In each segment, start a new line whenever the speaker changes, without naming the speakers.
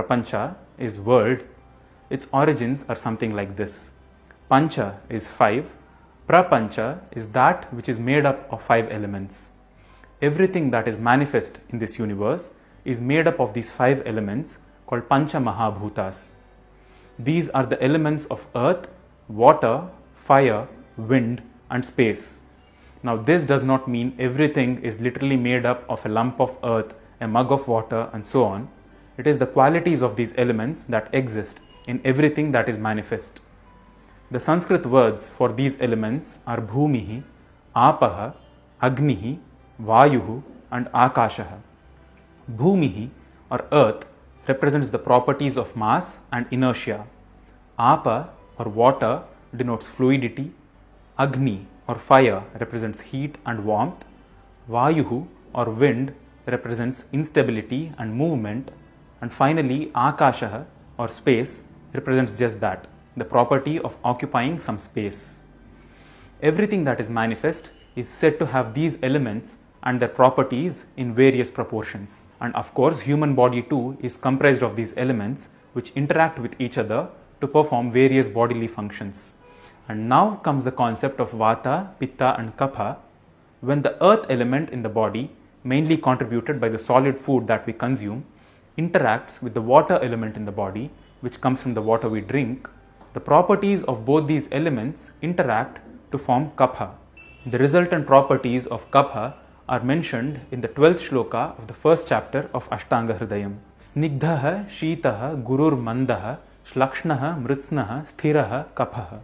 Prapancha is world, its origins are something like this. Pancha is 5, Prapancha is that which is made up of 5 elements. Everything that is manifest in this universe is made up of these 5 elements called Pancha Mahabhutas. These are the elements of earth, water, fire, wind and space. Now this does not mean everything is literally made up of a lump of earth, a mug of water and so on. It is the qualities of these elements that exist in everything that is manifest. The Sanskrit words for these elements are Bhumihi, Apaha, Agnihi, Vayuhu and Akashaha. Bhumihi or earth represents the properties of mass and inertia. Apa or water denotes fluidity. Agni or fire represents heat and warmth. Vayuhu or wind represents instability and movement. And finally, Akashaha or space represents just that, the property of occupying some space. Everything that is manifest is said to have these elements and their properties in various proportions. And of course, human body too is comprised of these elements which interact with each other to perform various bodily functions. And now comes the concept of Vata, Pitta and Kapha. When the earth element in the body, mainly contributed by the solid food that we consume, interacts with the water element in the body, which comes from the water we drink, the properties of both these elements interact to form Kapha. The resultant properties of Kapha are mentioned in the 12th shloka of the first chapter of Ashtanga Hridayam. Snigdhaha, Sheetaha, Gurur Mandaha, Shlakshnaha, Mritsnaha, Sthiraha, Kaphaha.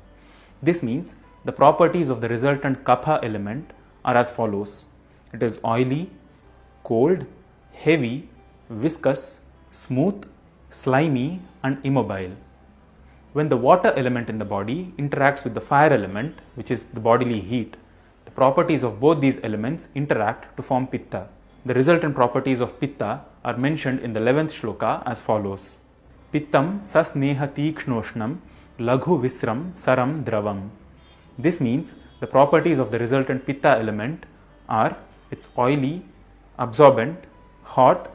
This means the properties of the resultant Kapha element are as follows. It is oily, cold, heavy, viscous, smooth, slimy and immobile. When the water element in the body interacts with the fire element, which is the bodily heat, the properties of both these elements interact to form Pitta. The resultant properties of Pitta are mentioned in the 11th shloka as follows. Pittam sasneha tikshnoshnam laghu visram saram dravam. This means the properties of the resultant Pitta element are it's oily, absorbent, hot,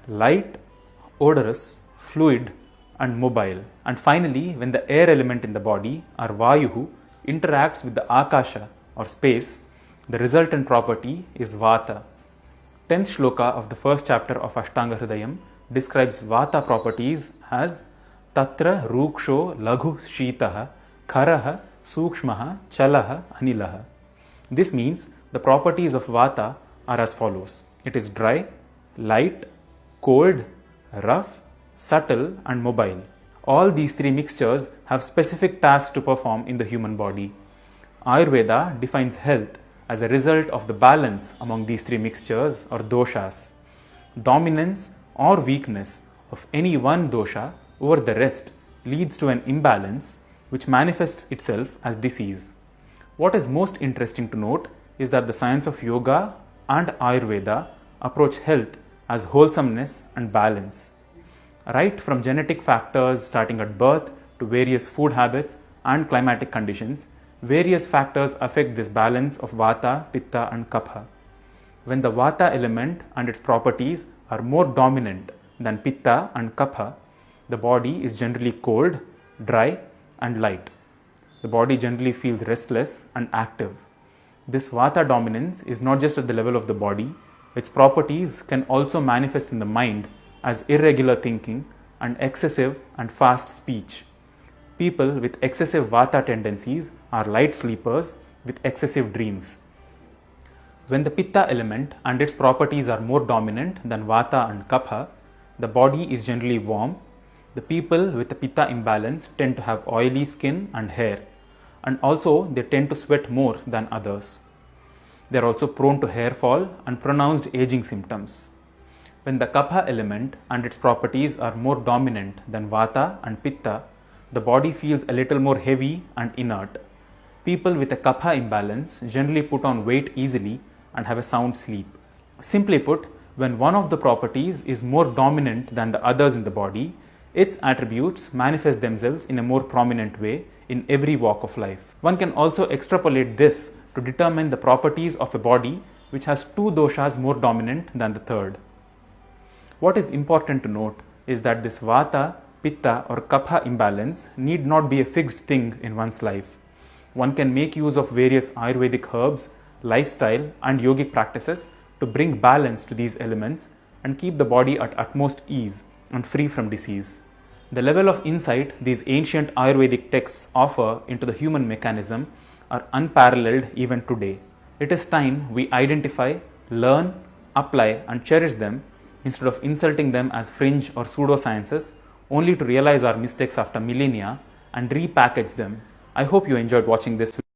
light, odorous, fluid and mobile. And finally, when the air element in the body or Vayuhu interacts with the Akasha or space, the resultant property is Vata. 10th shloka of the first chapter of Ashtanga Hridayam describes Vata properties as Tatra Ruksho Laghu Sheetaha Kharaha Sukshmaha Chalaha Anilaha. This means the properties of Vata are as follows. It is dry, light, cold, rough, subtle and mobile. All these three mixtures have specific tasks to perform in the human body. Ayurveda defines health as a result of the balance among these three mixtures or doshas. Dominance or weakness of any one dosha over the rest leads to an imbalance which manifests itself as disease. What is most interesting to note is that the science of yoga and Ayurveda approach health as wholesomeness and balance. Right from genetic factors starting at birth to various food habits and climatic conditions, various factors affect this balance of Vata, Pitta and Kapha. When the Vata element and its properties are more dominant than Pitta and Kapha, the body is generally cold, dry and light. The body generally feels restless and active. This Vata dominance is not just at the level of the body, its properties can also manifest in the mind as irregular thinking and excessive and fast speech. People with excessive Vata tendencies are light sleepers with excessive dreams. When the Pitta element and its properties are more dominant than Vata and Kapha, the body is generally warm. The people with the Pitta imbalance tend to have oily skin and hair, and also they tend to sweat more than others. They are also prone to hair fall and pronounced aging symptoms. When the Kapha element and its properties are more dominant than Vata and Pitta, the body feels a little more heavy and inert. People with a Kapha imbalance generally put on weight easily and have a sound sleep. Simply put, when one of the properties is more dominant than the others in the body, its attributes manifest themselves in a more prominent way in every walk of life. One can also extrapolate this to determine the properties of a body which has two doshas more dominant than the third. What is important to note is that this Vata, Pitta or Kapha imbalance need not be a fixed thing in one's life. One can make use of various Ayurvedic herbs, lifestyle and yogic practices to bring balance to these elements and keep the body at utmost ease and free from disease. The level of insight these ancient Ayurvedic texts offer into the human mechanism are unparalleled even today. It is time we identify, learn, apply and cherish them instead of insulting them as fringe or pseudosciences only to realize our mistakes after millennia and repackage them. I hope you enjoyed watching this video.